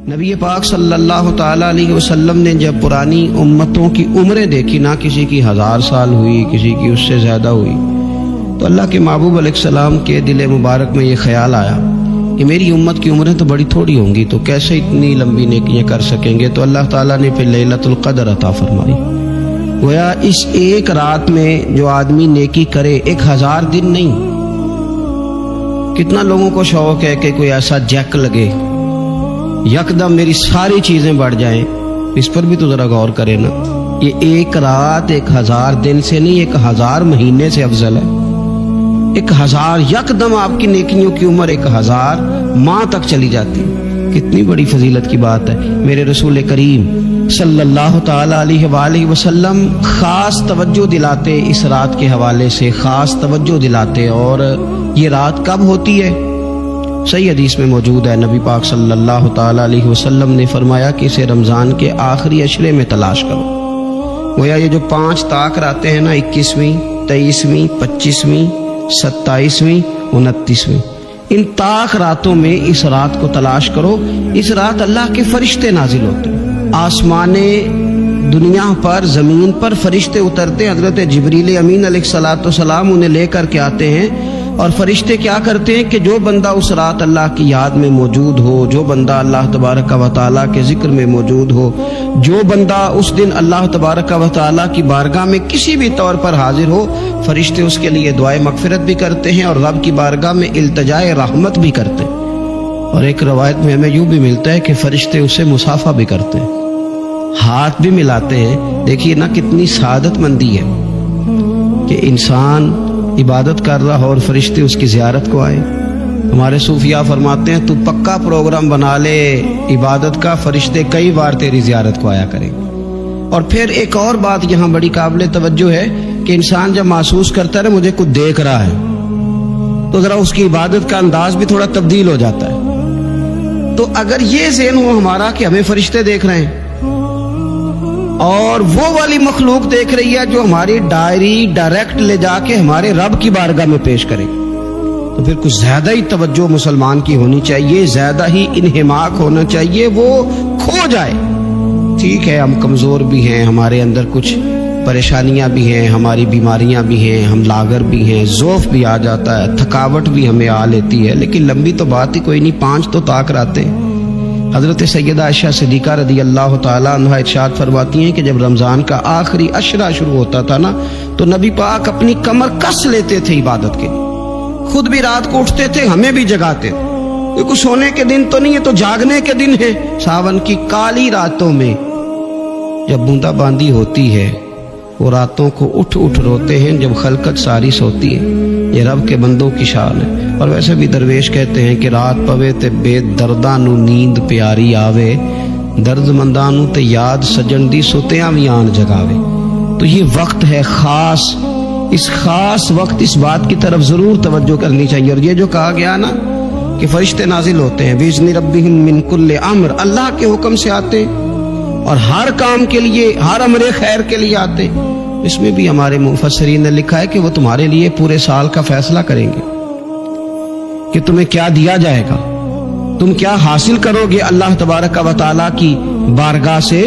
نبی پاک صلی اللہ تعالیٰ علیہ وسلم نے جب پرانی امتوں کی عمریں دیکھی، نہ کسی کی 1000 سال ہوئی، کسی کی اس سے زیادہ ہوئی، تو اللہ کے محبوب علیہ السلام کے دل مبارک میں یہ خیال آیا کہ میری امت کی عمریں تو بڑی تھوڑی ہوں گی، تو کیسے اتنی لمبی نیکیاں کر سکیں گے؟ تو اللہ تعالیٰ نے پھر لیلۃ القدر عطا فرمائی۔ گویا اس ایک رات میں جو آدمی نیکی کرے، 1000 دن نہیں۔ کتنا لوگوں کو شوق ہے کہ کوئی ایسا جیک لگے، یکدم میری ساری چیزیں بڑھ جائیں، اس پر بھی تو ذرا غور کرے نا۔ یہ ایک رات 1000 دن سے نہیں، 1000 مہینے سے افضل ہے۔ 1000 یکدم آپ کی نیکیوں کی عمر 1000 ماہ تک چلی جاتی، کتنی بڑی فضیلت کی بات ہے۔ میرے رسول کریم صلی اللہ تعالی علیہ وآلہ وسلم خاص توجہ دلاتے، اس رات کے حوالے سے خاص توجہ دلاتے۔ اور یہ رات کب ہوتی ہے؟ صحیح حدیث میں موجود ہے، نبی پاک صلی اللہ تعالی علیہ وسلم نے فرمایا کہ اسے رمضان کے آخری عشرے میں تلاش کرو۔ گویا یہ جو 5 طاق راتیں ہیں نا، 21ویں، 23ویں، 25ویں، 27ویں، 29ویں، ان طاق راتوں میں اس رات کو تلاش کرو۔ اس رات اللہ کے فرشتے نازل ہوتے ہیں، آسمان دنیا پر، زمین پر فرشتے اترتے ہیں۔ حضرت جبریل امین علیہ السلام انہیں لے کر کے آتے ہیں، اور فرشتے کیا کرتے ہیں کہ جو بندہ اس رات اللہ کی یاد میں موجود ہو، جو بندہ اللہ تبارک و تعالیٰ کے ذکر میں موجود ہو، جو بندہ اس دن اللہ تبارک و تعالیٰ کی بارگاہ میں کسی بھی طور پر حاضر ہو، فرشتے اس کے لیے دعائے مغفرت بھی کرتے ہیں اور رب کی بارگاہ میں التجائے رحمت بھی کرتے ہیں۔ اور ایک روایت میں ہمیں یوں بھی ملتا ہے کہ فرشتے اسے مصافحہ بھی کرتے ہیں، ہاتھ بھی ملاتے ہیں۔ دیکھیے نا کتنی سعادت مندی ہے کہ انسان عبادت کر رہا اور فرشتے اس کی زیارت کو آئے۔ ہمارے صوفیاء فرماتے ہیں تو پکا پروگرام بنا لے عبادت کا، فرشتے کئی بار تیری زیارت کو آیا کریں۔ اور پھر ایک اور بات یہاں بڑی قابل توجہ ہے کہ انسان جب محسوس کرتا ہے مجھے کچھ دیکھ رہا ہے، تو ذرا اس کی عبادت کا انداز بھی تھوڑا تبدیل ہو جاتا ہے۔ تو اگر یہ ذہن ہو ہمارا کہ ہمیں فرشتے دیکھ رہے ہیں اور وہ والی مخلوق دیکھ رہی ہے جو ہماری ڈائری ڈائریکٹ لے جا کے ہمارے رب کی بارگاہ میں پیش کرے، تو پھر کچھ زیادہ ہی توجہ مسلمان کی ہونی چاہیے، زیادہ ہی انہماک ہونا چاہیے، وہ کھو جائے۔ ٹھیک ہے، ہم کمزور بھی ہیں، ہمارے اندر کچھ پریشانیاں بھی ہیں، ہماری بیماریاں بھی ہیں، ہم لاغر بھی ہیں، ضعف بھی آ جاتا ہے، تھکاوٹ بھی ہمیں آ لیتی ہے، لیکن لمبی تو بات ہی کوئی نہیں، 5 تو طاق راتیں۔ حضرت سیدہ عائشہ صدیقہ رضی اللہ تعالیٰ عنہ ارشاد فرماتی ہیں کہ جب رمضان کا آخری عشرہ شروع ہوتا تھا نا، تو نبی پاک اپنی کمر کس لیتے تھے عبادت کے لیے، خود بھی رات کو اٹھتے تھے، ہمیں بھی جگاتے تھے۔ یہ کچھ سونے کے دن تو نہیں ہے، تو جاگنے کے دن ہے۔ ساون کی کالی راتوں میں جب بوندا باندی ہوتی ہے، وہ راتوں کو اٹھ اٹھ روتے ہیں جب خلقت ساری سوتی ہے۔ یہ رب کے بندوں کی شان ہے۔ اور ویسے بھی درویش کہتے ہیں کہ رات پوے تے بے درداں نو نیند پیاری آوے، درد منداں نو تے یاد سجن دی سوتیاں وی آن جگاوے۔ تو یہ وقت ہے خاص، اس خاص وقت اس بات کی طرف ضرور توجہ کرنی چاہیے۔ اور یہ جو کہا گیا نا کہ فرشتے نازل ہوتے ہیں بِإِذْنِ رَبِّهِمْ مِنْ كُلِّ امر، اللہ کے حکم سے آتے اور ہر کام کے لیے، ہر امر خیر کے لیے آتے۔ اس میں بھی ہمارے مفسرین نے لکھا ہے کہ وہ تمہارے لیے پورے سال کا فیصلہ کریں گے کہ تمہیں کیا دیا جائے گا، تم کیا حاصل کرو گے اللہ تبارک و تعالیٰ کی بارگاہ سے۔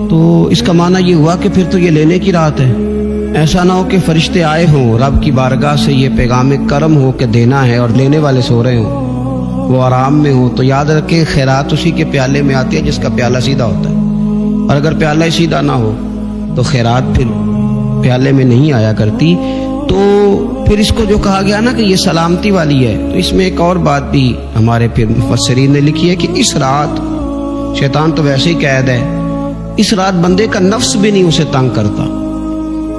تو اس کا معنی یہ ہوا کہ پھر تو یہ لینے کی رات ہے۔ ایسا نہ ہو کہ فرشتے آئے ہوں رب کی بارگاہ سے، یہ پیغام کرم ہو کہ دینا ہے اور لینے والے سو رہے ہوں، وہ آرام میں ہوں۔ تو یاد رکھیں خیرات اسی کے پیالے میں آتی ہے جس کا پیالہ سیدھا ہوتا ہے، اور اگر پیالہ ہی سیدھا نہ ہو تو خیرات پھر پیالے میں نہیں آیا کرتی۔ تو پھر اس کو جو کہا گیا نا کہ یہ سلامتی والی ہے، تو اس میں ایک اور بات بھی ہمارے پھر مفسرین نے لکھی ہے کہ اس رات شیطان تو ویسے ہی قید ہے، اس رات بندے کا نفس بھی نہیں اسے تنگ کرتا۔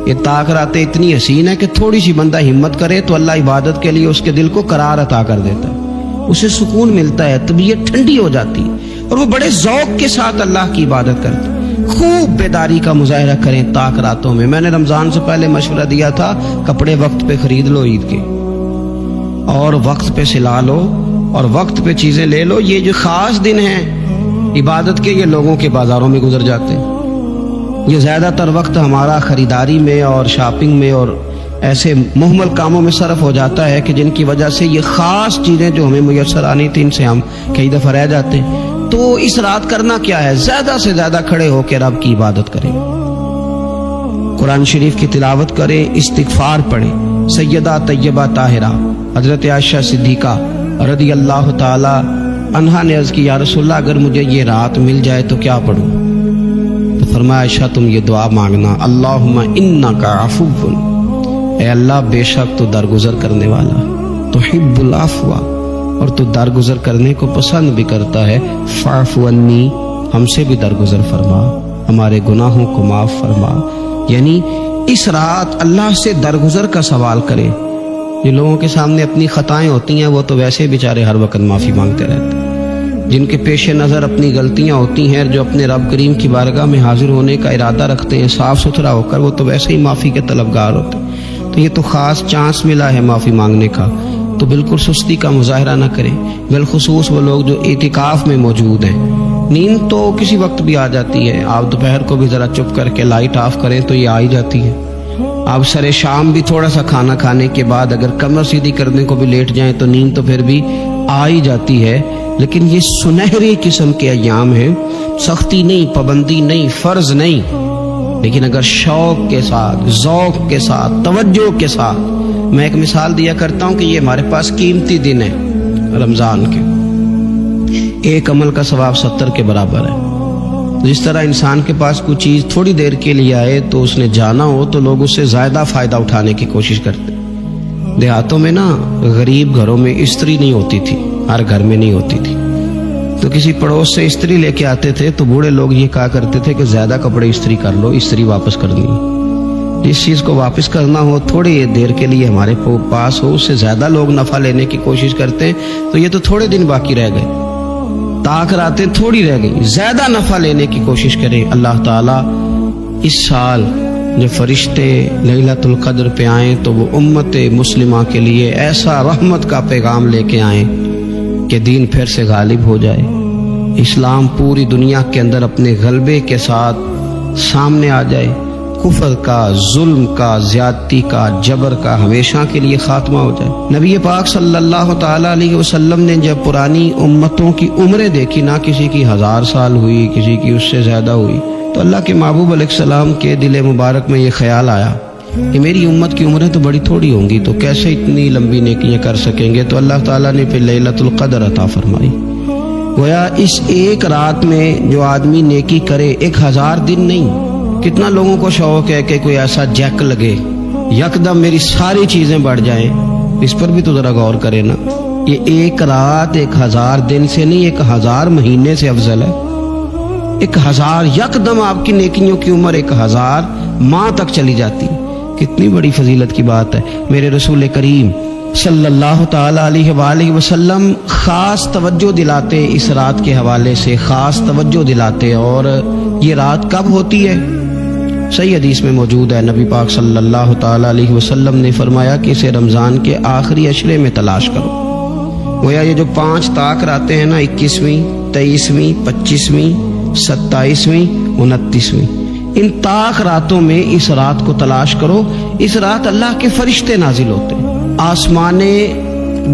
یہ طاق راتیں اتنی حسین ہے کہ تھوڑی سی بندہ ہمت کرے تو اللہ عبادت کے لیے اس کے دل کو قرار عطا کر دیتا ہے، اسے سکون ملتا ہے، طبیعت ٹھنڈی ہو جاتی ہے، اور وہ بڑے ذوق کے ساتھ اللہ کی عبادت کرتے ہیں۔ خوب بیداری کا مظاہرہ کریں طاق راتوں میں۔ میں نے رمضان سے پہلے مشورہ دیا تھا کپڑے وقت پہ خرید لو عید کے، اور وقت پہ سلا لو، اور وقت پہ چیزیں لے لو۔ یہ جو خاص دن ہیں عبادت کے، یہ لوگوں کے بازاروں میں گزر جاتے ہیں۔ یہ زیادہ تر وقت ہمارا خریداری میں اور شاپنگ میں اور ایسے مہمل کاموں میں صرف ہو جاتا ہے کہ جن کی وجہ سے یہ خاص چیزیں جو ہمیں میسر آنی تھی ان سے ہم کئی دفعہ رہ جاتے ہیں۔ تو اس رات کرنا کیا ہے؟ زیادہ سے زیادہ کھڑے ہو کے رب کی عبادت کریں، قرآن شریف کی تلاوت کریں، استغفار پڑھیں۔ سیدہ طیبہ طاہرہ حضرت عائشہ صدیقہ رضی اللہ تعالی عنہا نے عرض کی یا رسول اللہ اگر مجھے یہ رات مل جائے تو کیا پڑھوں؟ تو فرمایا عائشہ تم یہ دعا مانگنا، اللہم انک عفو، اے اللہ بے شک تو درگزر کرنے والا، تحب العفو، اور تو درگزر کرنے کو پسند بھی کرتا ہے، فاعف عنی، ہم سے بھی درگزر فرما، ہمارے گناہوں کو معاف فرما۔ یعنی اس رات اللہ سے درگزر کا سوال کریں۔ جن لوگوں کے سامنے اپنی خطائیں ہوتی ہیں وہ تو ویسے بیچارے ہر وقت معافی مانگتے رہتے ہیں، جن کے پیش نظر اپنی غلطیاں ہوتی ہیں، جو اپنے رب کریم کی بارگاہ میں حاضر ہونے کا ارادہ رکھتے ہیں صاف ستھرا ہو کر، وہ تو ویسے ہی معافی کے طلبگار ہوتے ہیں۔ تو یہ تو خاص چانس ملا ہے معافی مانگنے کا، تو بالکل سستی کا مظاہرہ نہ کریں، بالخصوص وہ لوگ جو اعتکاف میں موجود ہیں۔ نیند تو کسی وقت بھی آ جاتی ہے، آپ دوپہر کو بھی ذرا چپ کر کے لائٹ آف کریں تو یہ آ ہی جاتی ہے۔ آپ سر شام بھی تھوڑا سا کھانا کھانے کے بعد اگر کمر سیدھی کرنے کو بھی لیٹ جائیں تو نیند تو پھر بھی آ ہی جاتی ہے۔ لیکن یہ سنہری قسم کے ایام ہیں، سختی نہیں، پابندی نہیں، فرض نہیں، لیکن اگر شوق کے ساتھ، ذوق کے ساتھ، توجہ کے ساتھ، میں ایک مثال دیا کرتا ہوں کہ یہ ہمارے پاس قیمتی دن ہے رمضان کے، ایک عمل کا ثواب 70 کے برابر ہے۔ جس طرح انسان کے پاس کوئی چیز تھوڑی دیر کے لیے آئے تو اس نے جانا ہو تو لوگ اس سے زیادہ فائدہ اٹھانے کی کوشش کرتے۔ دیہاتوں میں نا غریب گھروں میں استری نہیں ہوتی تھی، ہر گھر میں نہیں ہوتی تھی، تو کسی پڑوس سے استری لے کے آتے تھے تو بوڑھے لوگ یہ کہا کرتے تھے کہ زیادہ کپڑے استری کر لو، استری واپس کرنی ہے۔ جس چیز کو واپس کرنا ہو تھوڑی دیر کے لیے ہمارے پاس ہو، اس سے زیادہ لوگ نفع لینے کی کوشش کرتے ہیں، تو یہ تو تھوڑے دن باقی رہ گئے، تاک راتیں تھوڑی رہ گئی، زیادہ نفع لینے کی کوشش کریں۔ اللہ تعالیٰ اس سال جب فرشتے لیلۃ القدر پہ آئیں تو وہ امت مسلمہ کے لیے ایسا رحمت کا پیغام لے کے آئیں کہ دین پھر سے غالب ہو جائے، اسلام پوری دنیا کے اندر اپنے غلبے کے ساتھ سامنے آ جائے، کفر کا، ظلم کا، زیادتی کا، جبر کا ہمیشہ کے لیے خاتمہ ہو جائے۔ نبی پاک صلی اللہ تعالیٰ علیہ وسلم نے جب پرانی امتوں کی عمریں دیکھی، نہ کسی کی 1000 سال ہوئی، کسی کی اس سے زیادہ ہوئی، تو اللہ کے محبوب علیہ السلام کے دل مبارک میں یہ خیال آیا کہ میری امت کی عمریں تو بڑی تھوڑی ہوں گی، تو کیسے اتنی لمبی نیکیاں کر سکیں گے؟ تو اللہ تعالیٰ نے پھر لیلۃ القدر عطا فرمائی۔ گویا اس ایک رات میں جو آدمی نیکی کرے، 1000 دن نہیں، کتنا لوگوں کو شوق ہے کہ کوئی ایسا جیک لگے، یکدم میری ساری چیزیں بڑھ جائیں، اس پر بھی تو ذرا غور کرے نا۔ یہ ایک رات 1000 دن سے نہیں، 1000 مہینے سے افضل ہے۔ 1000 یکدم آپ کی نیکیوں کی عمر 1000 ماہ تک چلی جاتی، کتنی بڑی فضیلت کی بات ہے۔ میرے رسول کریم صلی اللہ تعالی علیہ وآلہ وسلم خاص توجہ دلاتے، اس رات کے حوالے سے خاص توجہ دلاتے۔ اور یہ رات کب ہوتی ہے؟ صحیح حدیث میں موجود ہے، نبی پاک صلی اللہ تعالی علیہ وسلم نے فرمایا کہ اسے رمضان کے آخری عشرے میں تلاش کرو۔ گویا یہ جو 5 طاق راتیں ہیں نا، 21ویں، 23ویں، 25ویں، 27ویں، 29ویں، ان طاق راتوں میں اس رات کو تلاش کرو۔ اس رات اللہ کے فرشتے نازل ہوتے ہیں، آسمان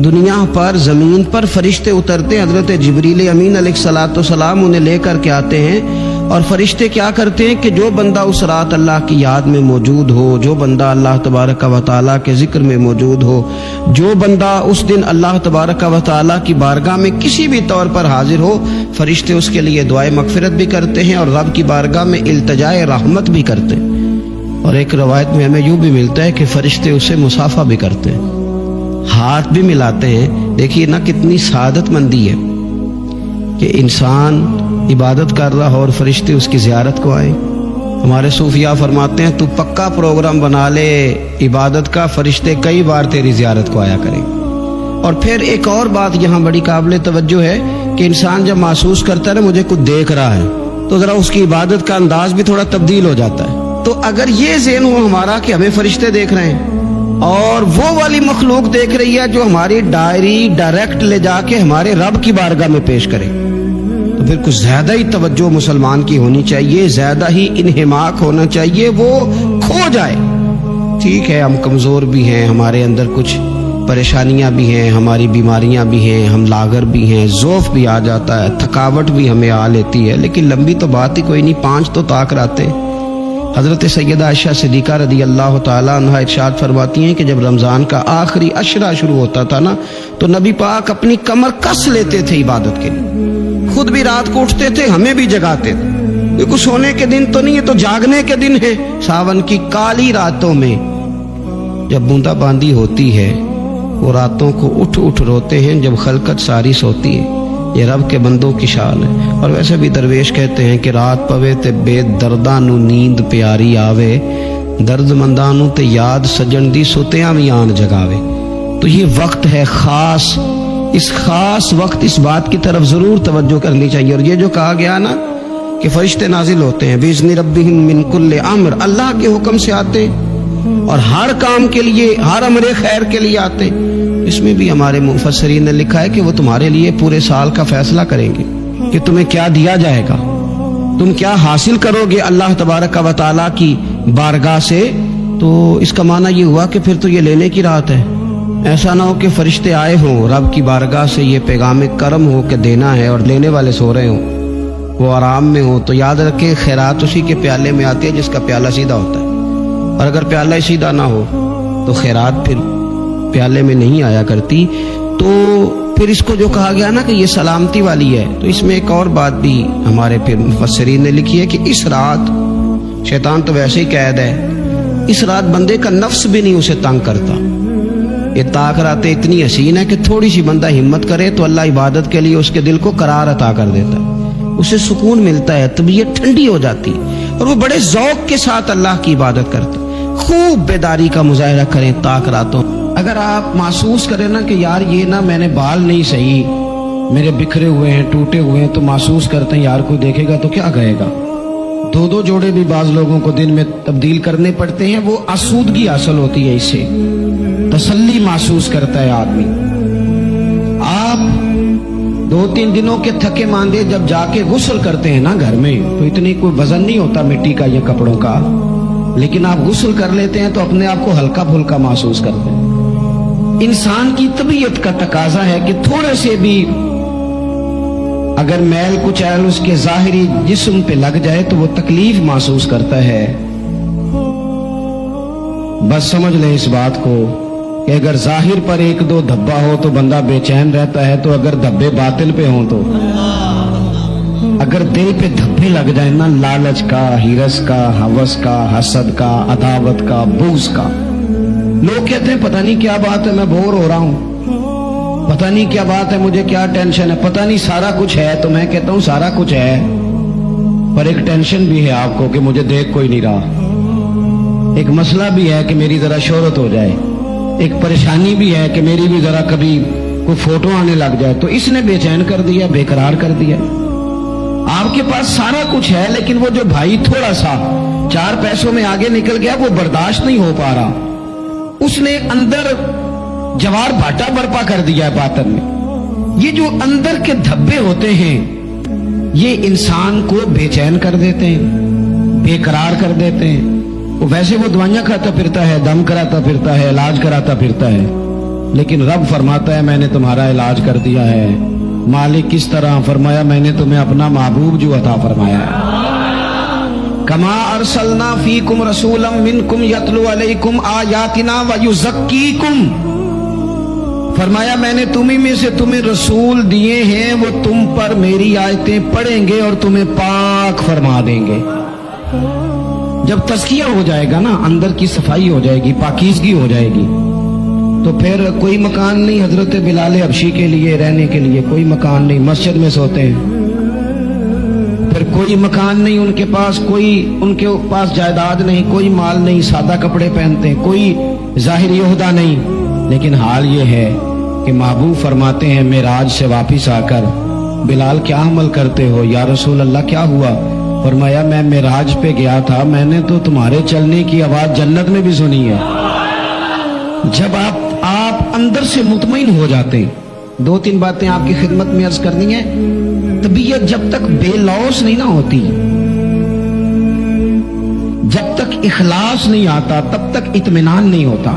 دنیا پر، زمین پر فرشتے اترتے، حضرت جبریل امین علیہ الصلوۃ والسلام انہیں لے کر کے آتے ہیں، اور فرشتے کیا کرتے ہیں کہ جو بندہ اس رات اللہ کی یاد میں موجود ہو، جو بندہ اللہ تبارک و تعالیٰ کے ذکر میں موجود ہو، جو بندہ اس دن اللہ تبارک و تعالیٰ کی بارگاہ میں کسی بھی طور پر حاضر ہو، فرشتے اس کے لیے دعائے مغفرت بھی کرتے ہیں اور رب کی بارگاہ میں التجائے رحمت بھی کرتے ہیں۔ اور ایک روایت میں ہمیں یوں بھی ملتا ہے کہ فرشتے اسے مصافحہ بھی کرتے ہیں، ہاتھ بھی ملاتے ہیں۔ دیکھیے نا کتنی سعادت مندی ہے کہ انسان عبادت کر رہا ہو اور فرشتے اس کی زیارت کو آئیں۔ ہمارے صوفیاء فرماتے ہیں تو پکا پروگرام بنا لے عبادت کا، فرشتے کئی بار تیری زیارت کو آیا کریں۔ اور پھر ایک اور بات یہاں بڑی قابل توجہ ہے کہ انسان جب محسوس کرتا ہے نا مجھے کچھ دیکھ رہا ہے، تو ذرا اس کی عبادت کا انداز بھی تھوڑا تبدیل ہو جاتا ہے۔ تو اگر یہ ذہن ہو ہمارا کہ ہمیں فرشتے دیکھ رہے ہیں اور وہ والی مخلوق دیکھ رہی ہے جو ہماری ڈائری ڈائریکٹ لے جا کے ہمارے رب کی بارگاہ میں پیش کرے، تو پھر کچھ زیادہ ہی توجہ مسلمان کی ہونی چاہیے، زیادہ ہی انہماک ہونا چاہیے، وہ کھو جائے۔ ٹھیک ہے ہم کمزور بھی ہیں، ہمارے اندر کچھ پریشانیاں بھی ہیں، ہماری بیماریاں بھی ہیں، ہم لاغر بھی ہیں، ذوف بھی آ جاتا ہے، تھکاوٹ بھی ہمیں آ لیتی ہے، لیکن لمبی تو بات ہی کوئی نہیں، 5 تو طاق راتیں۔ حضرت سیدہ عائشہ صدیقہ رضی اللہ تعالیٰ عنہ ارشاد فرماتی ہیں کہ جب رمضان کا آخری عشرہ شروع ہوتا تھا نا تو نبی پاک اپنی کمر کس لیتے تھے عبادت کے لیے، خود بھی رات کو اٹھتے تھے، ہمیں بھی جگاتے تھے، کیونکہ سونے کے دن تو نہیں ہے، تو جاگنے کے دن ہے۔ ساون کی کالی راتوں میں جب بوندا باندی ہوتی ہے، وہ راتوں کو اٹھ اٹھ روتے ہیں جب خلقت ساری سوتی ہے۔ یہ رب کے بندوں کی شان ہے۔ اور ویسے بھی درویش کہتے ہیں کہ رات پوے تے بے درداں نو نیند پیاری آوے، درد منداں نو تے یاد سجن دی ستیاں وی آن جگاوے۔ تو یہ وقت ہے خاص، اس خاص وقت اس بات کی طرف ضرور توجہ کرنی چاہیے۔ اور یہ جو کہا گیا نا کہ فرشتے نازل ہوتے ہیں بِإِذْنِ رَبِّهِمْ مِنْ كُلِّ امر، اللہ کے حکم سے آتے اور ہر کام کے لیے، ہر امر خیر کے لیے آتے۔ اس میں بھی ہمارے مفسرین نے لکھا ہے کہ وہ تمہارے لیے پورے سال کا فیصلہ کریں گے کہ تمہیں کیا دیا جائے گا، تم کیا حاصل کرو گے اللہ تبارک و تعالیٰ کی بارگاہ سے۔ تو اس کا معنی یہ ہوا کہ پھر تو یہ لینے کی رات ہے۔ ایسا نہ ہو کہ فرشتے آئے ہوں رب کی بارگاہ سے یہ پیغام کرم ہو کہ دینا ہے اور لینے والے سو رہے ہوں، وہ آرام میں ہوں۔ تو یاد رکھیں خیرات اسی کے پیالے میں آتی ہے جس کا پیالہ سیدھا ہوتا ہے، اور اگر پیالہ ہی سیدھا نہ ہو تو خیرات پھر پیالے میں نہیں آیا کرتی۔ تو پھر اس کو جو کہا گیا نا کہ یہ سلامتی والی ہے، تو اس میں ایک اور بات بھی ہمارے پھر مفسرین نے لکھی ہے کہ اس رات، شیطان تو ویسے ہی قید ہے، اس رات بندے کا نفس بھی نہیں اسے تنگ کرتا۔ یہ طاق راتیں اتنی حسین ہے کہ تھوڑی سی بندہ ہمت کرے تو اللہ عبادت کے لیے اس کے دل کو قرار عطا کر دیتا ہے، اسے سکون ملتا ہے، طبیعت ٹھنڈی ہو جاتی اور وہ بڑے ذوق کے ساتھ اللہ کی عبادت کرتا ہے۔ خوب بیداری کا مظاہرہ کریں طاق راتوں۔ اگر آپ محسوس کریں نا کہ یار یہ نا میں نے بال نہیں صحیح، میرے بکھرے ہوئے ہیں، ٹوٹے ہوئے ہیں، تو محسوس کرتے ہیں یار کوئی دیکھے گا تو کیا کہے گا۔ 2 جوڑے بھی بعض لوگوں کو دن میں تبدیل کرنے پڑتے ہیں، وہ آسودگی حاصل ہوتی ہے، اس سے تسلی محسوس کرتا ہے آدمی۔ آپ 2-3 دنوں کے تھکے ماندے جب جا کے غسل کرتے ہیں نا گھر میں، تو اتنی کوئی وزن نہیں ہوتا مٹی کا یا کپڑوں کا، لیکن آپ غسل کر لیتے ہیں تو اپنے آپ کو ہلکا پھلکا محسوس کرتے ہیں۔ انسان کی طبیعت کا تقاضا ہے کہ تھوڑے سے بھی اگر میل کچیل اس کے ظاہری جسم پہ لگ جائے تو وہ تکلیف محسوس کرتا ہے۔ بس سمجھ لیں اس بات کو کہ اگر ظاہر پر 1-2 دھبا ہو تو بندہ بے چین رہتا ہے، تو اگر دھبے باطل پہ ہوں تو، اگر دل پہ دھبے لگ جائیں نا لالچ کا، ہرس کا، ہوس کا، حسد کا، عداوت کا، بغض کا، لوگ کہتے ہیں پتہ نہیں کیا بات ہے میں بور ہو رہا ہوں، پتہ نہیں کیا بات ہے مجھے کیا ٹینشن ہے، پتہ نہیں سارا کچھ ہے۔ تو میں کہتا ہوں سارا کچھ ہے، پر ایک ٹینشن بھی ہے آپ کو کہ مجھے دیکھ کوئی نہیں رہا، ایک مسئلہ بھی ہے کہ میری ذرا شہرت ہو جائے، ایک پریشانی بھی ہے کہ میری بھی ذرا کبھی کوئی فوٹو آنے لگ جائے۔ تو اس نے بے چین کر دیا، بے قرار کر دیا۔ آپ کے پاس سارا کچھ ہے، لیکن وہ جو بھائی تھوڑا سا 4 پیسوں میں آگے نکل گیا، وہ برداشت نہیں ہو پا رہا، اس نے اندر جوار بھاٹا برپا کر دیا ہے باطن میں۔ یہ جو اندر کے دھبے ہوتے ہیں یہ انسان کو بے چین کر دیتے ہیں، بے قرار کر دیتے ہیں۔ ویسے وہ دوائیاں کھاتا پھرتا ہے، دم کراتا پھرتا ہے، علاج کراتا پھرتا ہے، لیکن رب فرماتا ہے میں نے تمہارا علاج کر دیا ہے۔ مالک کس طرح؟ فرمایا میں نے تمہیں اپنا محبوب جو عطا فرمایا ہے۔ کما ارسلنا فیکم رسولا منکم یتلو علیکم آیاتنا ویزکیکم، فرمایا میں نے تمہیں میں سے تمہیں رسول دیے ہیں، وہ تم پر میری آیتیں پڑھیں گے اور تمہیں پاک فرما دیں گے۔ جب تزکیہ ہو جائے گا نا، اندر کی صفائی ہو جائے گی، پاکیزگی ہو جائے گی، تو پھر کوئی مکان نہیں حضرت بلال حبشی کے لیے رہنے کے لیے، کوئی مکان نہیں، مسجد میں سوتے ہیں۔ پھر کوئی مکان نہیں ان کے پاس، کوئی ان کے پاس جائیداد نہیں، کوئی مال نہیں، سادہ کپڑے پہنتے ہیں، کوئی ظاہری عہدہ نہیں، لیکن حال یہ ہے کہ محبوب فرماتے ہیں معراج سے واپس آ کر، بلال کیا عمل کرتے ہو؟ یا رسول اللہ کیا ہوا؟ فرمایا میں معراج پہ گیا تھا، میں نے تو تمہارے چلنے کی آواز جنت میں بھی سنی ہے۔ جب آپ اندر سے مطمئن ہو جاتے ہیں، 2-3 باتیں آپ کی خدمت میں عرض کرنی ہے۔ طبیعت جب تک بے لوث نہیں نہ ہوتی، جب تک اخلاص نہیں آتا، تب تک اطمینان نہیں ہوتا۔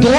2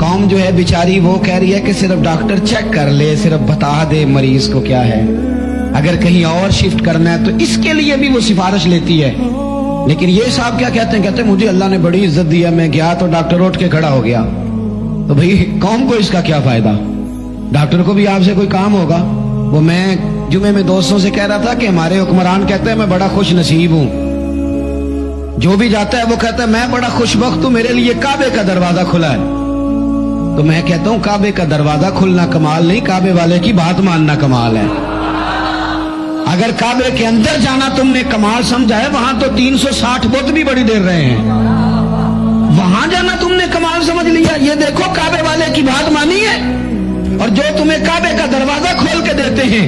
قوم جو ہے بیچاری وہ کہہ رہی ہے کہ صرف ڈاکٹر چیک کر لے, صرف بتا دے مریض کو کیا ہے, اگر کہیں اور شفٹ کرنا ہے تو اس کے لیے بھی وہ سفارش لیتی ہے. لیکن یہ صاحب کیا کہتے ہیں, کہتے ہیں مجھے اللہ نے بڑی عزت دی ہے, میں گیا تو ڈاکٹر اٹھ کے کھڑا ہو گیا. تو بھئی قوم کو اس کا کیا فائدہ, ڈاکٹر کو بھی آپ سے کوئی کام ہوگا. وہ میں جمعے میں دوستوں سے کہہ رہا تھا کہ ہمارے حکمران کہتے ہیں میں بڑا خوش نصیب ہوں, جو بھی جاتا ہے وہ کہتا ہے میں بڑا خوش بخت ہوں, میرے لیے کعبے کا دروازہ کھلا ہے. تو میں کہتا ہوں کعبے کا دروازہ کھلنا کمال نہیں, کعبے والے کی بات ماننا کمال ہے. اگر کعبے کے اندر جانا تم نے کمال سمجھا ہے, وہاں تو 360 بت بھی بڑی دیر رہے ہیں, وہاں جانا تم نے کمال سمجھ لیا. یہ دیکھو کعبے والے کی بات مانی ہے, اور جو تمہیں کعبے کا دروازہ کھول کے دیتے ہیں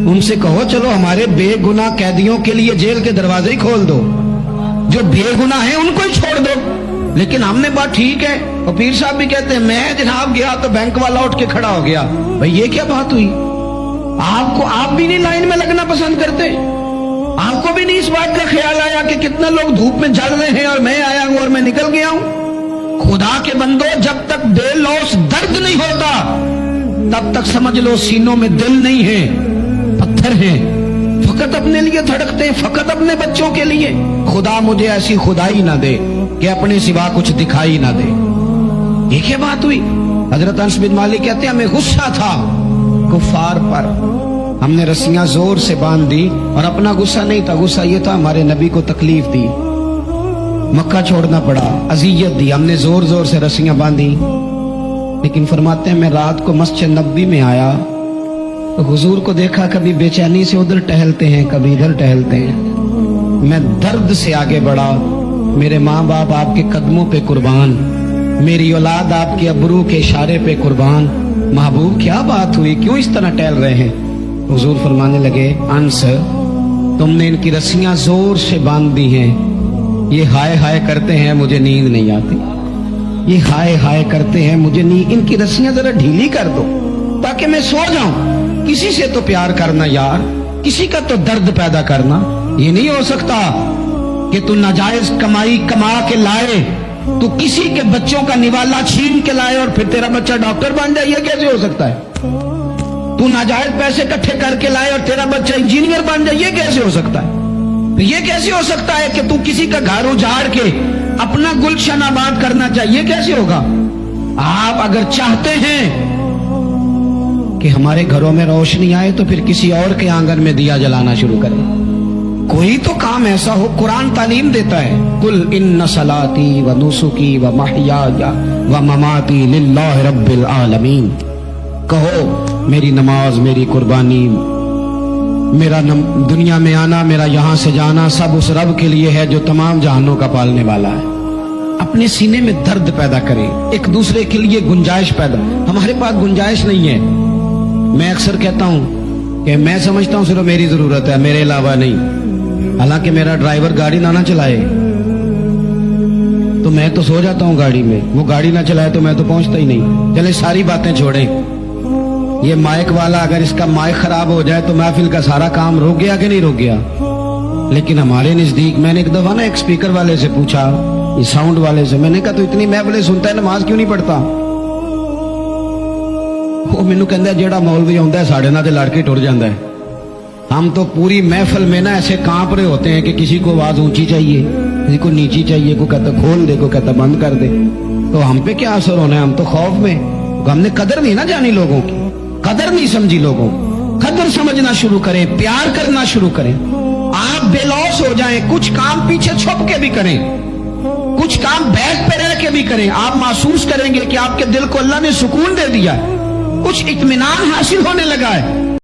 ان سے کہو چلو ہمارے بے گناہ قیدیوں کے لیے جیل کے دروازے ہی کھول دو, جو بے گناہ ہیں ان کو ہی چھوڑ دو. لیکن ہم نے بات ٹھیک ہے. اور پیر صاحب بھی کہتے ہیں میں جناب گیا تو بینک والا اٹھ کے کھڑا ہو گیا. بھئی یہ کیا بات ہوئی, آپ بھی نہیں لائن میں لگنا پسند کرتے, آپ کو بھی نہیں اس بات کا خیال آیا کہ کتنا لوگ دھوپ میں جل رہے ہیں اور میں آیا ہوں اور میں نکل گیا ہوں. خدا کے بندو, جب تک بے لوث درد نہیں ہوتا تب تک سمجھ لو سینوں میں دل نہیں ہے, پتھر ہیں, فقط اپنے لیے دھڑکتے ہیں, فقط اپنے بچوں کے لیے. خدا مجھے ایسی خدائی نہ دے کہ اپنے سوا کچھ دکھائی نہ دے. یہ کیا بات ہوئی. حضرت انس بن مالک کہتے ہیں ہمیں غصہ تھا کفار پر, ہم نے رسیاں زور سے باندھ دی, اور اپنا غصہ نہیں تھا, غصہ یہ تھا ہمارے نبی کو تکلیف دی, مکہ چھوڑنا پڑا, اذیت دی, ہم نے زور زور سے رسیاں باندھی. لیکن فرماتے ہیں میں رات کو مسجد نبوی میں آیا تو حضور کو دیکھا کبھی بے چینی سے ادھر ٹہلتے ہیں کبھی ادھر ٹہلتے ہیں. میں درد سے آگے بڑھا, میرے ماں باپ آپ کے قدموں پہ قربان, میری اولاد آپ کے ابرو کے اشارے پہ قربان. محبوب کیا بات ہوئی, کیوں اس طرح ٹہل رہے ہیں. حضور فرمانے لگے انس تم نے ان کی رسیاں زور سے باندھ دی ہیں, یہ ہائے ہائے کرتے ہیں مجھے نیند نہیں آتی, یہ ہائے ہائے کرتے ہیں مجھے نیند, ان کی رسیاں ذرا ڈھیلی کر دو تاکہ میں سو جاؤں. کسی سے تو پیار کرنا یار, کسی کا تو درد پیدا کرنا. یہ نہیں ہو سکتا کہ تو ناجائز کمائی کما کے لائے, تو کسی کے بچوں کا نوالا چھین کے لائے اور پھر تیرا بچہ ڈاکٹر بن جائے, یہ کیسے ہو سکتا ہے. تو ناجائز پیسے اکٹھے کر کے لائے اور تیرا بچہ انجینئر بن جائے, یہ کیسے ہو سکتا ہے. یہ کیسے ہو سکتا ہے کہ تو کسی کا گھر اجاڑ کے اپنا گلشن آباد کرنا چاہیے, کیسے ہوگا. آپ اگر چاہتے ہیں کہ ہمارے گھروں میں روشنی آئے تو پھر کسی اور کے آنگن میں دیا جلانا شروع کریں. کوئی تو کام ایسا ہو, قرآن تعلیم دیتا ہے قل ان صلاتی و نسکی و محیای و مماتی للہ رب العالمین. کہو میری نماز, میری قربانی, میرا دنیا میں آنا, میرا یہاں سے جانا سب اس رب کے لیے ہے جو تمام جہانوں کا پالنے والا ہے. اپنے سینے میں درد پیدا کریں, ایک دوسرے کے لیے گنجائش پیدا. ہمارے پاس گنجائش نہیں ہے. میں اکثر کہتا ہوں کہ میں سمجھتا ہوں صرف میری ضرورت ہے, میرے علاوہ نہیں. حالانکہ میرا ڈرائیور گاڑی نہ چلائے تو میں تو سو جاتا ہوں گاڑی میں, وہ گاڑی نہ چلائے تو میں تو پہنچتا ہی نہیں. چلے ساری باتیں چھوڑیں, یہ مائک والا اگر اس کا مائک خراب ہو جائے تو محفل کا سارا کام رک گیا کہ نہیں رک گیا. لیکن ہمارے نزدیک, میں نے ایک دفعہ نا ایک اسپیکر والے سے پوچھا, یہ ساؤنڈ والے سے, میں نے کہا تو اتنی محفلیں سنتا ہے نماز کیوں نہیں پڑھتا. وہ مینوں کہندا جیڑا مولوی آندا ہے ساڈے نال تے لڑ کے ٹر جاندا ہے. ہم تو پوری محفل میں نا ایسے کانپ رہے ہوتے ہیں کہ کسی کو آواز اونچی چاہیے, کسی کو نیچی چاہیے, کوئی کہتا کھول دے, کوئی کہتا بند کر دے. تو ہم پہ کیا اثر ہونا ہے, ہم تو خوف میں. ہم نے قدر نہیں نا جانی لوگوں کی, قدر نہیں سمجھی لوگوں. قدر سمجھنا شروع کریں, پیار کرنا شروع کریں. آپ بے لوث ہو جائیں, کچھ کام پیچھے چھپ کے بھی کریں, کچھ کام بیک پہ رہ کے بھی کریں. آپ محسوس کریں گے کہ آپ کے دل کو اللہ نے سکون دے دیا ہے, کچھ اطمینان حاصل ہونے لگا ہے.